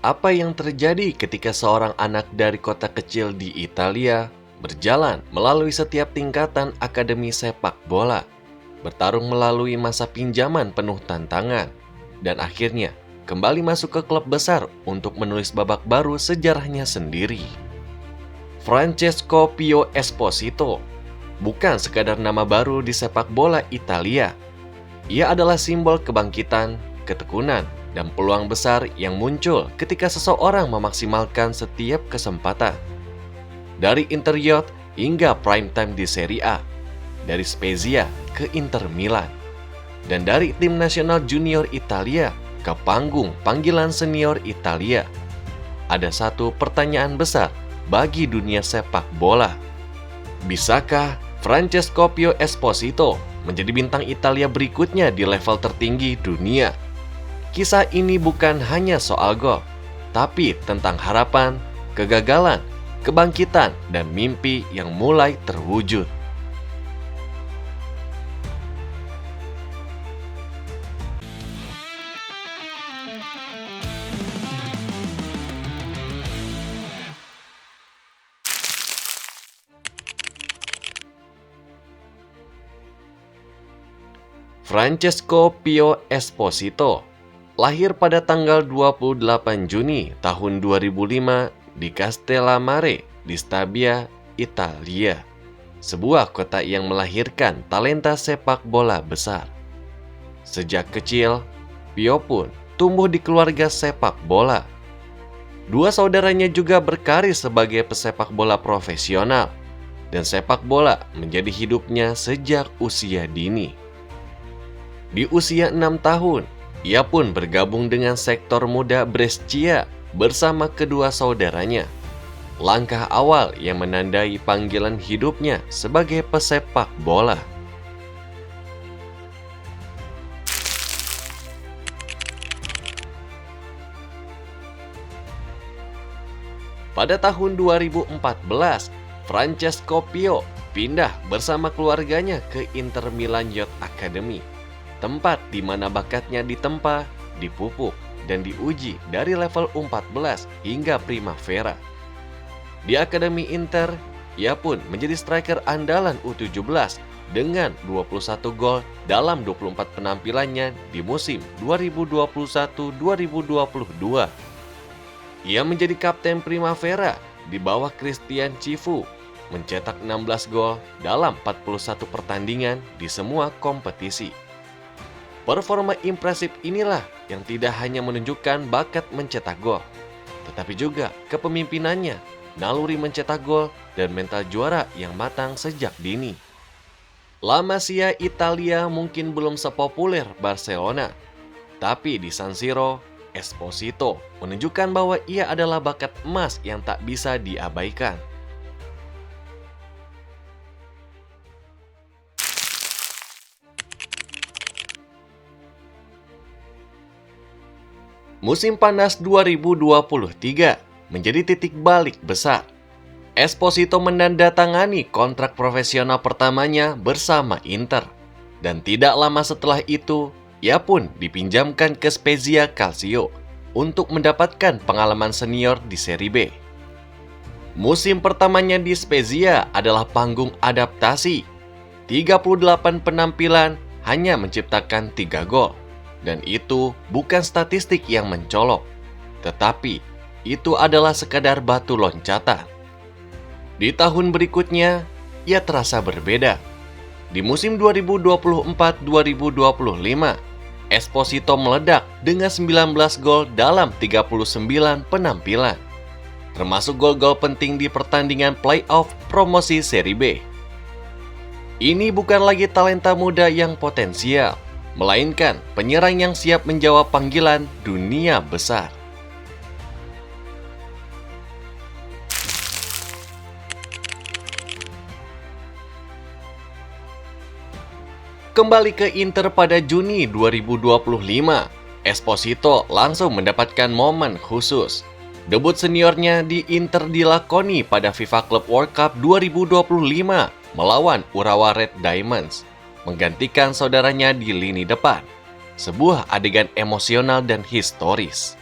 Apa yang terjadi ketika seorang anak dari kota kecil di Italia berjalan melalui setiap tingkatan akademi sepak bola, bertarung melalui masa pinjaman penuh tantangan, dan akhirnya kembali masuk ke klub besar untuk menulis babak baru sejarahnya sendiri. Francesco Pio Esposito bukan sekadar nama baru di sepak bola Italia. Ia adalah simbol kebangkitan, ketekunan, dan peluang besar yang muncul ketika seseorang memaksimalkan setiap kesempatan. Dari Inter Youth hingga prime time di Serie A, dari Spezia ke Inter Milan, dan dari tim nasional junior Italia ke panggung panggilan senior Italia. Ada satu pertanyaan besar bagi dunia sepak bola. Bisakah Francesco Pio Esposito menjadi bintang Italia berikutnya di level tertinggi dunia? Kisah ini bukan hanya soal gol, tapi tentang harapan, kegagalan, kebangkitan, dan mimpi yang mulai terwujud. Francesco Pio Esposito lahir pada tanggal 28 Juni tahun 2005 di Castellammare di Stabia, Italia. Sebuah kota yang melahirkan talenta sepak bola besar. Sejak kecil, Pio pun tumbuh di keluarga sepak bola. Dua saudaranya juga berkarir sebagai pesepak bola profesional, dan sepak bola menjadi hidupnya sejak usia dini. Di usia 6 tahun, ia pun bergabung dengan sektor muda Brescia bersama kedua saudaranya. Langkah awal yang menandai panggilan hidupnya sebagai pesepak bola. Pada tahun 2014, Francesco Pio pindah bersama keluarganya ke Inter Milan Youth Academy, tempat di mana bakatnya ditempa, dipupuk, dan diuji dari level 14 hingga Primavera. Di Akademi Inter, ia pun menjadi striker andalan U17 dengan 21 gol dalam 24 penampilannya di musim 2021-2022. Ia menjadi kapten Primavera di bawah Christian Cifu, mencetak 16 gol dalam 41 pertandingan di semua kompetisi. Performa impresif inilah yang tidak hanya menunjukkan bakat mencetak gol, tetapi juga kepemimpinannya, naluri mencetak gol, dan mental juara yang matang sejak dini. La Masia Italia mungkin belum sepopuler Barcelona, tapi di San Siro, Esposito menunjukkan bahwa ia adalah bakat emas yang tak bisa diabaikan. Musim panas 2023 menjadi titik balik besar. Esposito menandatangani kontrak profesional pertamanya bersama Inter. Dan tidak lama setelah itu, ia pun dipinjamkan ke Spezia Calcio untuk mendapatkan pengalaman senior di Serie B. Musim pertamanya di Spezia adalah panggung adaptasi. 38 penampilan hanya menciptakan 3 gol. Dan itu bukan statistik yang mencolok, tetapi itu adalah sekadar batu loncatan. Di tahun berikutnya, ia terasa berbeda. Di musim 2024-2025, Esposito meledak dengan 19 gol dalam 39 penampilan, termasuk gol-gol penting di pertandingan playoff promosi Serie B. Ini bukan lagi talenta muda yang potensial, melainkan penyerang yang siap menjawab panggilan dunia besar. Kembali ke Inter pada Juni 2025, Esposito langsung mendapatkan momen khusus. Debut seniornya di Inter dilakoni pada FIFA Club World Cup 2025 melawan Urawa Red Diamonds, menggantikan saudaranya di lini depan. Sebuah adegan emosional dan historis.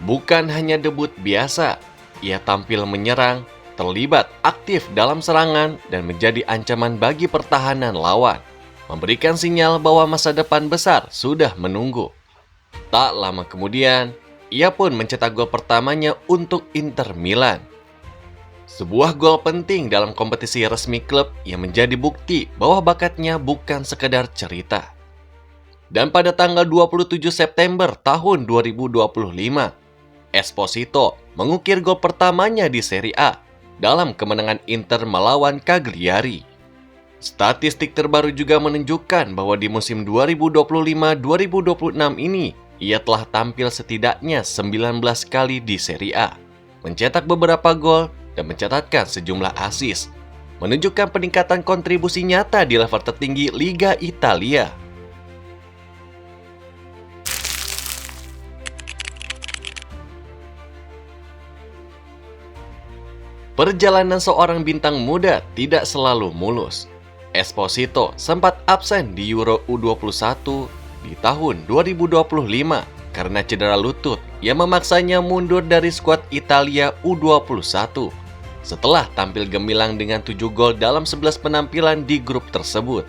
Bukan hanya debut biasa, ia tampil menyerang, terlibat aktif dalam serangan, dan menjadi ancaman bagi pertahanan lawan, memberikan sinyal bahwa masa depan besar sudah menunggu. Tak lama kemudian, ia pun mencetak gol pertamanya untuk Inter Milan. Sebuah gol penting dalam kompetisi resmi klub yang menjadi bukti bahwa bakatnya bukan sekedar cerita. Dan pada tanggal 27 September tahun 2025, Esposito mengukir gol pertamanya di Serie A dalam kemenangan Inter melawan Cagliari. Statistik terbaru juga menunjukkan bahwa di musim 2025-2026 ini, ia telah tampil setidaknya 19 kali di Serie A, mencetak beberapa gol dan mencatatkan sejumlah assist, menunjukkan peningkatan kontribusi nyata di level tertinggi Liga Italia. Perjalanan seorang bintang muda tidak selalu mulus. Esposito sempat absen di Euro U21 di tahun 2025 karena cedera lutut yang memaksanya mundur dari skuad Italia U21 setelah tampil gemilang dengan 7 gol dalam 11 penampilan di grup tersebut.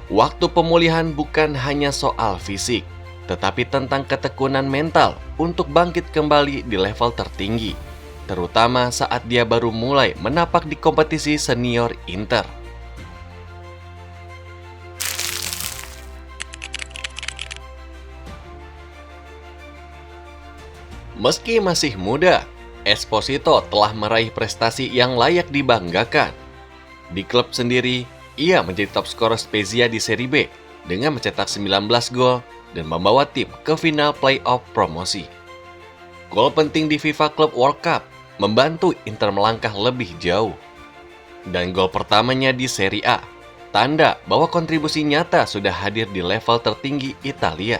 Waktu pemulihan bukan hanya soal fisik, tetapi tentang ketekunan mental untuk bangkit kembali di level tertinggi, terutama saat dia baru mulai menapak di kompetisi senior Inter. Meski masih muda, Esposito telah meraih prestasi yang layak dibanggakan. Di klub sendiri, ia menjadi top skor Spezia di Serie B dengan mencetak 19 gol dan membawa tim ke final playoff promosi. Gol penting di FIFA Club World Cup membantu Inter melangkah lebih jauh. Dan gol pertamanya di Serie A, tanda bahwa kontribusi nyata sudah hadir di level tertinggi Italia.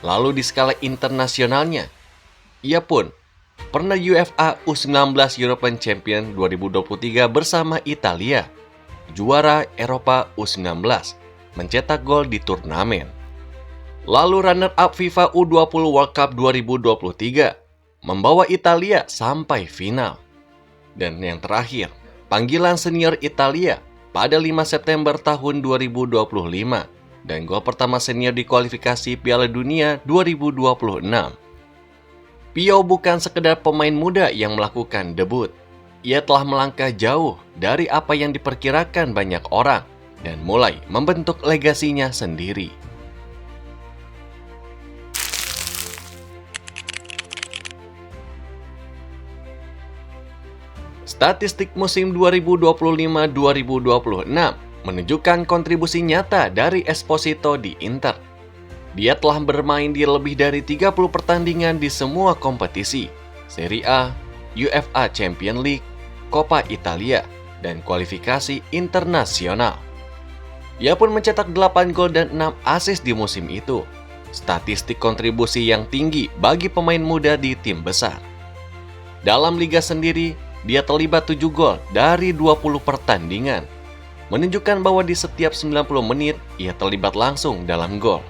Lalu di skala internasionalnya, ia pun pernah UEFA U19 European Champion 2023 bersama Italia, juara Eropa U19, mencetak gol di turnamen. Lalu runner-up FIFA U20 World Cup 2023, membawa Italia sampai final. Dan yang terakhir, panggilan senior Italia pada 5 September tahun 2025 dan gol pertama senior di kualifikasi Piala Dunia 2026. Pio bukan sekedar pemain muda yang melakukan debut. Ia telah melangkah jauh dari apa yang diperkirakan banyak orang dan mulai membentuk legasinya sendiri. Statistik musim 2025-2026 menunjukkan kontribusi nyata dari Esposito di Inter. Dia telah bermain di lebih dari 30 pertandingan di semua kompetisi, Serie A, UEFA Champions League, Coppa Italia, dan kualifikasi internasional. Ia pun mencetak 8 gol dan 6 assist di musim itu. Statistik kontribusi yang tinggi bagi pemain muda di tim besar. Dalam liga sendiri, dia terlibat 7 gol dari 20 pertandingan, menunjukkan bahwa di setiap 90 menit ia terlibat langsung dalam gol.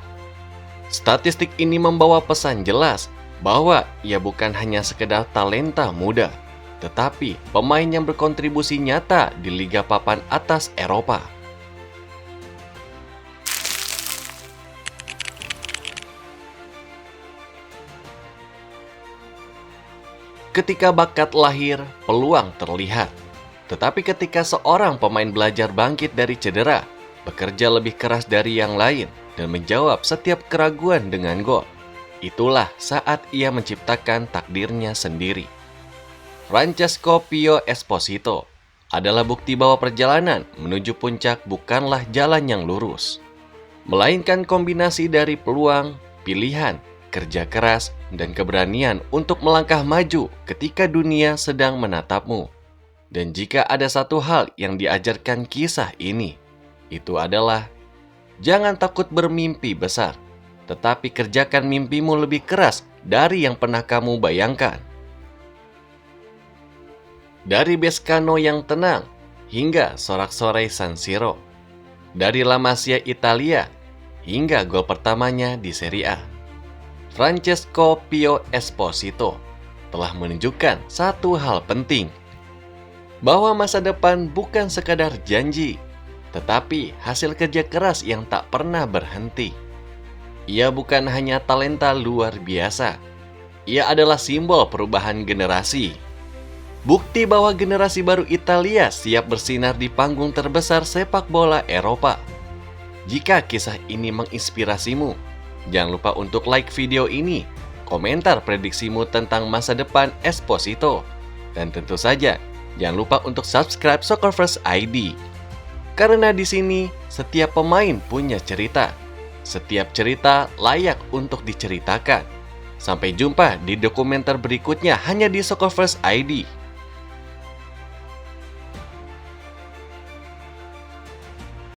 Statistik ini membawa pesan jelas bahwa ia bukan hanya sekedar talenta muda, tetapi pemain yang berkontribusi nyata di liga papan atas Eropa. Ketika bakat lahir, peluang terlihat. Tetapi ketika seorang pemain belajar bangkit dari cedera, bekerja lebih keras dari yang lain, dan menjawab setiap keraguan dengan gol, itulah saat ia menciptakan takdirnya sendiri. Francesco Pio Esposito adalah bukti bahwa perjalanan menuju puncak bukanlah jalan yang lurus, melainkan kombinasi dari peluang, pilihan, kerja keras, dan keberanian untuk melangkah maju ketika dunia sedang menatapmu. Dan jika ada satu hal yang diajarkan kisah ini, itu adalah jangan takut bermimpi besar, tetapi kerjakan mimpimu lebih keras dari yang pernah kamu bayangkan. Dari Bescano yang tenang hingga sorak-sorai San Siro, dari La Masia Italia hingga gol pertamanya di Serie A, Francesco Pio Esposito, telah menunjukkan satu hal penting, bahwa masa depan bukan sekadar janji, tetapi hasil kerja keras yang tak pernah berhenti. Ia bukan hanya talenta luar biasa, ia adalah simbol perubahan generasi. Bukti bahwa generasi baru Italia siap bersinar di panggung terbesar sepak bola Eropa. Jika kisah ini menginspirasimu, jangan lupa untuk like video ini, komentar prediksimu tentang masa depan Esposito, dan tentu saja jangan lupa untuk subscribe Soccer First ID. Karena di sini setiap pemain punya cerita, setiap cerita layak untuk diceritakan. Sampai jumpa di dokumenter berikutnya hanya di Soccer First ID.